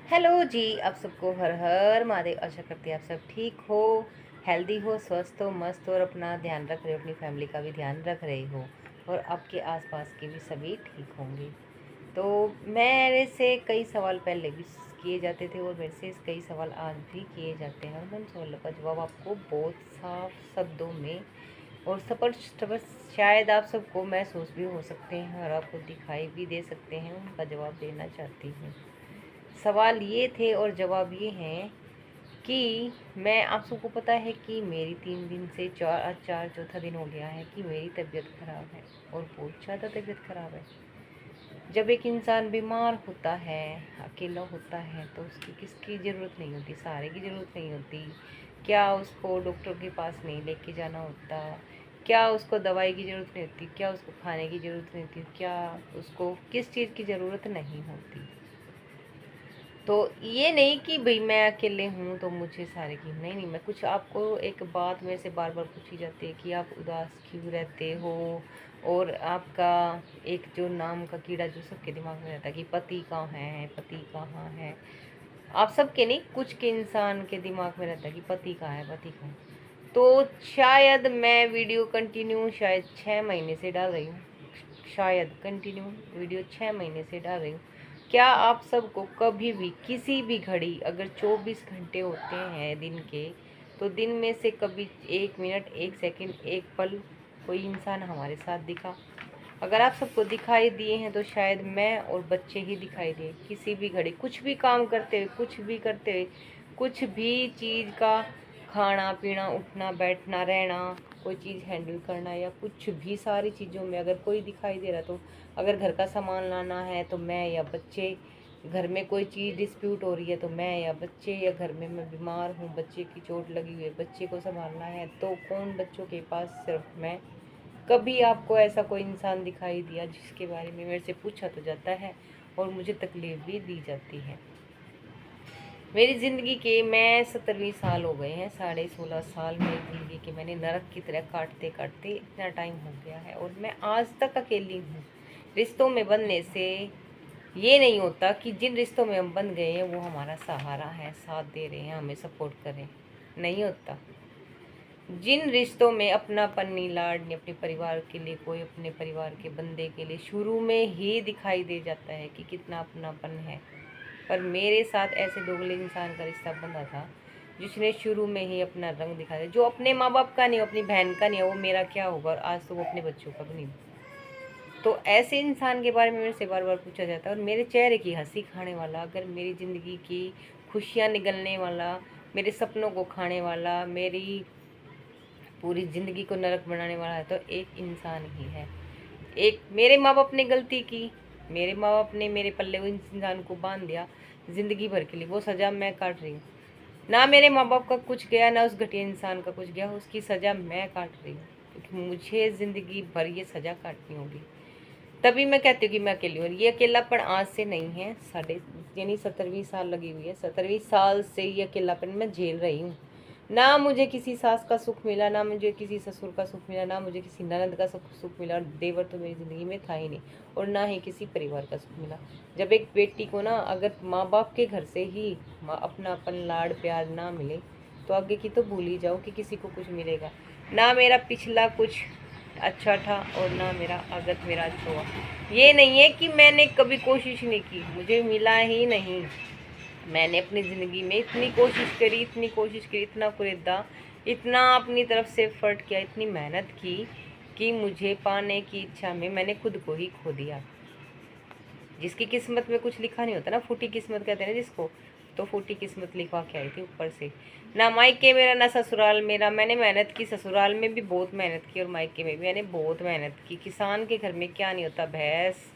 Hello जी, आप सबको हर हर महादेव। आशा करती है आप सब ठीक हो, हेल्दी हो, स्वस्थ हो, मस्त हो और अपना ध्यान रख रहे हो, अपनी फैमिली का भी ध्यान रख रहे हो और आपके आसपास के भी सभी ठीक होंगे। तो मेरे से कई सवाल पहले भी किए जाते थे और मेरे से कई सवाल आज भी किए जाते हैं और मैं उन सवालों का जवाब आपको बहुत साफ शब्दों में और स्पष्ट शायद आप सबको महसूस भी हो सकते हैं और आपको दिखाई भी दे सकते हैं, उनका जवाब देना चाहती हूँ। सवाल ये थे और जवाब ये हैं कि मैं आप सबको पता है कि मेरी 3 दिन से आज चार चौथा दिन हो गया है कि मेरी तबीयत ख़राब है और बहुत ज़्यादा तबीयत ख़राब है। जब एक इंसान बीमार होता है, अकेला होता है, तो उसकी किसकी ज़रूरत नहीं होती, सहारे की ज़रूरत नहीं होती। क्या उसको डॉक्टर के पास नहीं लेके जाना होता, क्या उसको दवाई की ज़रूरत नहीं होती, क्या उसको खाने की ज़रूरत नहीं होती, क्या उसको किस चीज़ की ज़रूरत नहीं होती। तो ये नहीं कि भाई मैं अकेले हूँ तो मुझे सारे की नहीं नहीं, मैं कुछ आपको एक बात मेरे से बार बार पूछी जाती है कि आप उदास क्यों रहते हो, और आपका एक जो नाम का कीड़ा जो सबके दिमाग में रहता है कि पति कहाँ है, पति कहाँ है। आप सबके नहीं, कुछ के इंसान के दिमाग में रहता है कि पति कहाँ है, पति कहाँ है। तो शायद मैं वीडियो कंटिन्यू शायद 6 महीने से डाल रही हूँ, शायद कंटिन्यू वीडियो 6 महीने से डाल रही हूँ। क्या आप सबको कभी भी किसी भी घड़ी, अगर 24 घंटे होते हैं दिन के, तो दिन में से कभी 1 मिनट, 1 सेकंड, एक पल कोई इंसान हमारे साथ दिखा? अगर आप सबको दिखाई दिए हैं तो शायद मैं और बच्चे ही दिखाई दिए। किसी भी घड़ी कुछ भी काम करते हुए, कुछ भी करते हुए, कुछ भी चीज़ का खाना पीना, उठना बैठना रहना, कोई चीज़ हैंडल करना या कुछ भी, सारी चीज़ों में अगर कोई दिखाई दे रहा तो अगर घर का सामान लाना है तो मैं या बच्चे, घर में कोई चीज़ डिस्प्यूट हो रही है तो मैं या बच्चे, या घर में मैं बीमार हूँ, बच्चे की चोट लगी हुई है, बच्चे को संभालना है तो कौन बच्चों के पास, सिर्फ मैं। कभी आपको ऐसा कोई इंसान दिखाई दिया जिसके बारे में मेरे से पूछा तो जाता है और मुझे तकलीफ भी दी जाती है? मेरी ज़िंदगी के मैं 17वीं साल हो गए हैं, 16.5 साल मेरी ज़िंदगी के मैंने नरक की तरह काटते काटते इतना टाइम हो गया है और मैं आज तक अकेली हूँ। रिश्तों में बनने से ये नहीं होता कि जिन रिश्तों में हम बन गए हैं वो हमारा सहारा है, साथ दे रहे हैं, हमें सपोर्ट करें, नहीं होता। जिन रिश्तों में अपनापन नहीं, लाड नहीं, अपने परिवार के लिए, कोई अपने परिवार के बंदे के लिए शुरू में ही दिखाई दे जाता है कि कितना अपनापन है, पर मेरे साथ ऐसे दोगले इंसान का रिश्ता बंधा था जिसने शुरू में ही अपना रंग दिखा दिया। जो अपने माँ बाप का नहीं, अपनी बहन का नहीं है, वो मेरा क्या होगा, और आज तो वो अपने बच्चों का भी नहीं। तो ऐसे इंसान के बारे में मेरे से बार बार पूछा जाता है और मेरे चेहरे की हंसी खाने वाला, अगर मेरी ज़िंदगी की खुशियाँ निगलने वाला, मेरे सपनों को खाने वाला, मेरी पूरी ज़िंदगी को नरक बनाने वाला है तो एक इंसान ही है। एक मेरे माँ बाप ने गलती की, मेरे माँ बाप ने मेरे पल्ले वो इंसान को बांध दिया ज़िंदगी भर के लिए, वो सज़ा मैं काट रही हूँ। ना मेरे माँ बाप का कुछ गया, ना उस घटिया इंसान का कुछ गया, उसकी सज़ा मैं काट रही हूँ क्योंकि मुझे ज़िंदगी भर ये सज़ा काटनी होगी। तभी मैं कहती हूँ कि मैं अकेली हूँ। ये अकेलापन आज से नहीं है, साढ़े यानी 17वीं साल लगी हुई है, 17वीं साल से ये अकेलापन मैं झेल रही हूँ। ना मुझे किसी सास का सुख मिला, ना मुझे किसी ससुर का सुख मिला, ना मुझे किसी ननद का सुख मिला, और देवर तो मेरी ज़िंदगी में था ही नहीं, और ना ही किसी परिवार का सुख मिला। जब एक बेटी को ना अगर माँ बाप के घर से ही अपनापन, लाड़ प्यार ना मिले तो आगे की तो भूल ही जाओ कि किसी को कुछ मिलेगा। ना मेरा पिछला कुछ अच्छा था और ना मेरा आगत मेरा अच्छा हुआ। ये नहीं है कि मैंने कभी कोशिश नहीं की, मुझे मिला ही नहीं। मैंने अपनी ज़िंदगी में इतनी कोशिश करी, इतनी कोशिश करी, इतना कुरेदा, इतना अपनी तरफ से एफर्ट किया, इतनी मेहनत की कि मुझे पाने की इच्छा में मैंने खुद को ही खो दिया। जिसकी किस्मत में कुछ लिखा नहीं होता ना, फूटी किस्मत कहते हैं ना जिसको, तो फूटी किस्मत लिखवा के आई थी ऊपर से। ना मायके मेरा ना ससुराल मेरा, मैंने मेहनत की, ससुराल में भी बहुत मेहनत की और मायके में भी मैंने बहुत मेहनत की। किसान के घर में क्या नहीं होता, भैंस,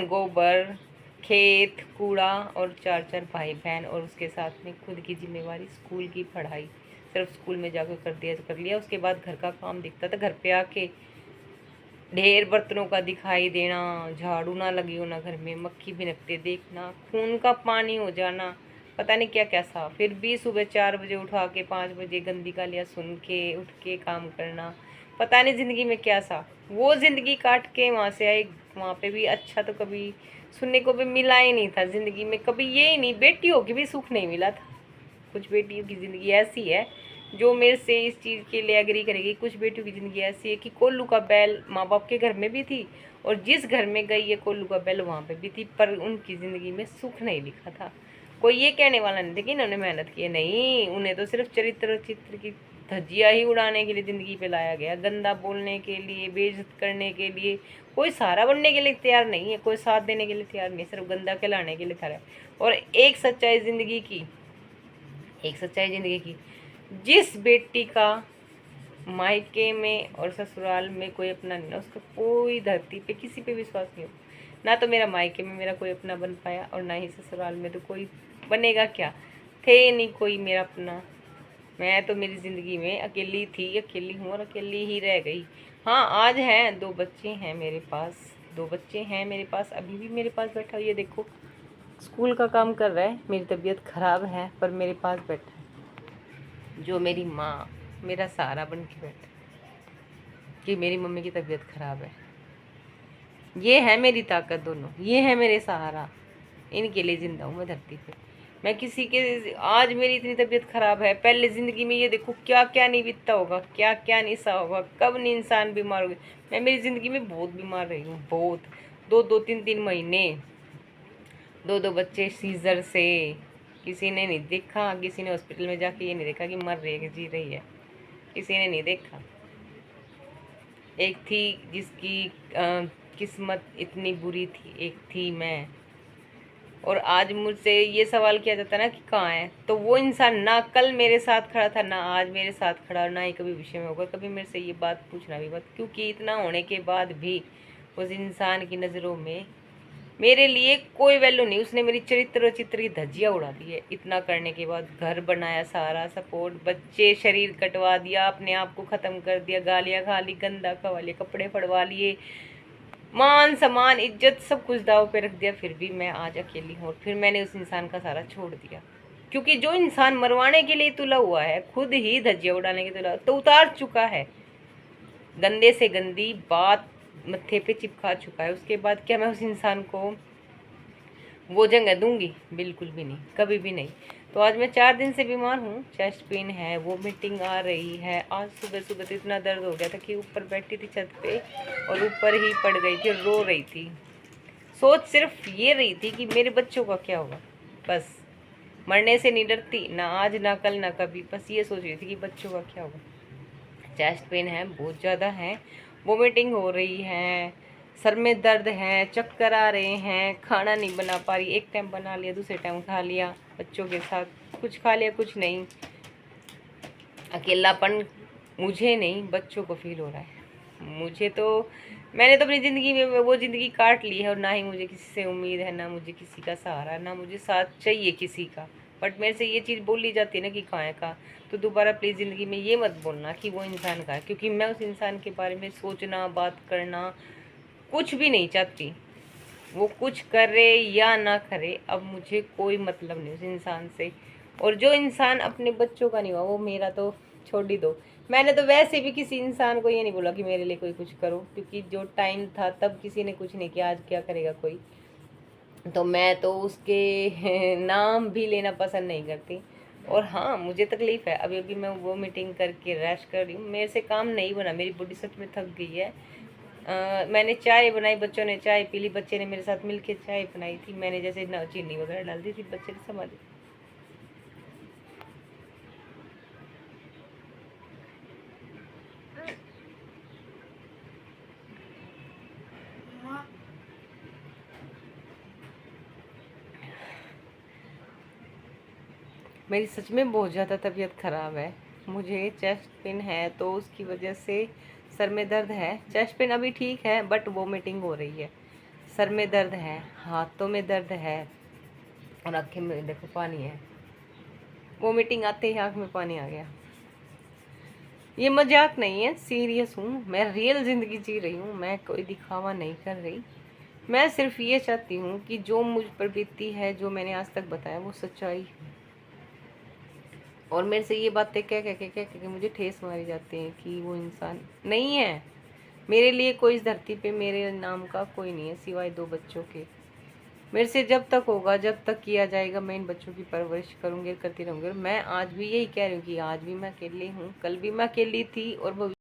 गोबर, खेत, कूड़ा और 4 4 भाई बहन, और उसके साथ में खुद की जिम्मेवारी, स्कूल की पढ़ाई। सिर्फ स्कूल में जाकर कर दिया तो कर लिया, उसके बाद घर का काम दिखता था, घर पे आके ढेर बर्तनों का दिखाई देना, झाड़ू ना लगी हो ना घर में, मक्खी भिनकते देखना, खून का पानी हो जाना, पता नहीं क्या क्या सा। फिर भी सुबह 4 बजे उठा के 5 बजे गंदी गालियाँ सुन के उठ के काम करना, पता नहीं ज़िंदगी में क्या सा। वो ज़िंदगी काट के वहाँ से आए, वहाँ पे भी अच्छा तो कभी सुनने को भी मिला ही नहीं था ज़िंदगी में, कभी ये ही नहीं, बेटियों की भी सुख नहीं मिला था। कुछ बेटियों की ज़िंदगी ऐसी है जो मेरे से इस चीज़ के लिए एग्री करेगी, कुछ बेटियों की ज़िंदगी ऐसी है कि कोल्लू का बैल माँ बाप के घर में भी थी और जिस घर में गई है कोल्लू का बैल वहाँ पे भी थी, पर उनकी ज़िंदगी में सुख नहीं लिखा था। कोई ये कहने वाला नहीं था कि इन्होंने मेहनत की है, नहीं, उन्हें तो सिर्फ चरित्र चित्र की धज्जिया ही उड़ाने के लिए ज़िंदगी पे लाया गया, गंदा बोलने के लिए, बेइज्जत करने के लिए। कोई सहारा बनने के लिए तैयार नहीं है, कोई साथ देने के लिए तैयार नहीं, सिर्फ गंदा कहलाने के लिए तैयार है। और एक सच्चाई ज़िंदगी की, जिस बेटी का मायके में और ससुराल में कोई अपना नहीं, उसका कोई धरती पे किसी पे विश्वास नहीं हो। ना तो मेरा मायके में मेरा कोई अपना बन पाया और ना ही ससुराल में तो कोई बनेगा, क्या थे नहीं कोई मेरा अपना। मैं तो मेरी ज़िंदगी में अकेली थी, अकेली हूँ और अकेली ही रह गई। हाँ, आज हैं 2 बच्चे हैं मेरे पास, 2 बच्चे हैं मेरे पास, अभी भी मेरे पास बैठा, ये देखो स्कूल का काम कर रहा है, मेरी तबीयत ख़राब है पर मेरे पास बैठा है। जो मेरी माँ मेरा सहारा बन के बैठा कि मेरी मम्मी की तबीयत ख़राब है, ये है मेरी ताकत दोनों, ये है मेरे सहारा, इनके लिए ज़िंदा हूँ मैं धरती पे। मैं किसी के, आज मेरी इतनी तबीयत ख़राब है, पहले ज़िंदगी में ये देखो क्या क्या नहीं बीतता होगा, क्या क्या नहीं सा होगा, कब नहीं इंसान बीमार हो गया। मैं मेरी ज़िंदगी में बहुत बीमार रही हूँ, बहुत, 2-2 3-3 महीने, 2-2 बच्चे सीजर से, किसी ने नहीं देखा, किसी ने हॉस्पिटल में जाके ये नहीं देखा कि मर रही है कि जी रही है, किसी ने नहीं देखा। एक थी जिसकी किस्मत इतनी बुरी थी, एक थी मैं। और आज मुझसे ये सवाल किया जाता ना कि कहाँ है, तो वो इंसान ना कल मेरे साथ खड़ा था, ना आज मेरे साथ खड़ा, और ना ही कभी विषय में होगा। कभी मेरे से ये बात पूछना भी मत, क्योंकि इतना होने के बाद भी उस इंसान की नज़रों में मेरे लिए कोई वैल्यू नहीं। उसने मेरी चरित्र चित्र की धज्जियाँ उड़ा दी है। इतना करने के बाद घर बनाया, सारा सपोर्ट, बच्चे, शरीर कटवा दिया, अपने आप को ख़त्म कर दिया, गालियाँ खा ली, गंदा खवा लिया, कपड़े फड़वा लिए, मान सम्मान इज्जत सब कुछ दाव पे रख दिया, फिर भी मैं आज अकेली हूँ। और फिर मैंने उस इंसान का सारा छोड़ दिया, क्योंकि जो इंसान मरवाने के लिए तुला हुआ है, खुद ही धज्जियाँ उड़ाने के तुला तो उतार चुका है, गंदे से गंदी बात मत्थे पे चिपका चुका है। उसके बाद क्या मैं उस इंसान को वो जगह दूंगी? बिल्कुल भी नहीं, कभी भी नहीं। तो आज मैं 4 दिन से बीमार हूँ, चेस्ट पेन है, वोमिटिंग आ रही है। आज सुबह सुबह तो इतना दर्द हो गया था कि ऊपर बैठी थी छत पे और ऊपर ही पड़ गई थी, रो रही थी। सोच सिर्फ ये रही थी कि मेरे बच्चों का क्या होगा, बस। मरने से नहीं डरती, ना आज ना कल ना कभी, बस ये सोच रही थी कि बच्चों का क्या होगा। चेस्ट पेन है, बहुत ज़्यादा है, वोमिटिंग हो रही है, सर में दर्द है, चक्कर आ रहे हैं, खाना नहीं बना पा रही, एक टाइम बना लिया, दूसरे टाइम खा लिया, बच्चों के साथ कुछ खा लिया, कुछ नहीं। अकेलापन मुझे नहीं, बच्चों को फील हो रहा है। मुझे तो, मैंने तो अपनी ज़िंदगी में वो ज़िंदगी काट ली है, और ना ही मुझे किसी से उम्मीद है, ना मुझे किसी का सहारा, ना मुझे साथ चाहिए किसी का। बट मेरे से ये चीज़ बोली जाती है ना कि कहाँ है का, तो दोबारा प्लीज़ ज़िंदगी में ये मत बोलना कि वो इंसान का है, क्योंकि मैं उस इंसान के बारे में सोचना, बात करना कुछ भी नहीं चाहती। वो कुछ करे या ना करे, अब मुझे कोई मतलब नहीं उस इंसान से। और जो इंसान अपने बच्चों का नहीं हुआ, वो मेरा तो छोड़ ही दो। मैंने तो वैसे भी किसी इंसान को ये नहीं बोला कि मेरे लिए कोई कुछ करो, क्योंकि जो टाइम था तब किसी ने कुछ नहीं किया, आज क्या करेगा कोई। तो मैं तो उसके नाम भी लेना पसंद नहीं करती। और हाँ, मुझे तकलीफ़ है, अभी अभी मैं वो मीटिंग करके रेस्ट कर रही हूँ, मेरे से काम नहीं बना, मेरी बॉडी सच में थक गई है। मैंने चाय बनाई, बच्चों ने चाय पी ली, बच्चे ने मेरे साथ मिलके चाय बनाई थी, मैंने जैसे ना चीनी वगैरह डाल दी थी, बच्चे ने संभाली। मेरी सच में बहुत ज़्यादा तबीयत ख़राब है, मुझे चेस्ट पेन है, तो उसकी वजह से सर में दर्द है। चेस्ट पेन अभी ठीक है, बट वोमिटिंग हो रही है, सर में दर्द है, हाथों में दर्द है, और आँखें में देखो पानी है। वोमिटिंग आते ही आँख में पानी आ गया। ये मजाक नहीं है, सीरियस हूँ मैं, रियल ज़िंदगी जी रही हूँ, मैं कोई दिखावा नहीं कर रही। मैं सिर्फ ये चाहती हूँ कि जो मुझ पर बीती है, जो मैंने आज तक बताया, वो सच्चाई है। और मेरे से ये बातें कह कह के मुझे ठेस मारी जाती है कि वो इंसान नहीं है। मेरे लिए कोई इस धरती पे मेरे नाम का कोई नहीं है सिवाय 2 बच्चों के। मेरे से जब तक होगा, जब तक किया जाएगा, मैं इन बच्चों की परवरिश करूँगी और करती रहूँगी। और मैं आज भी यही कह रही हूँ कि आज भी मैं अकेली हूँ, कल भी मैं अकेली थी और भविष्य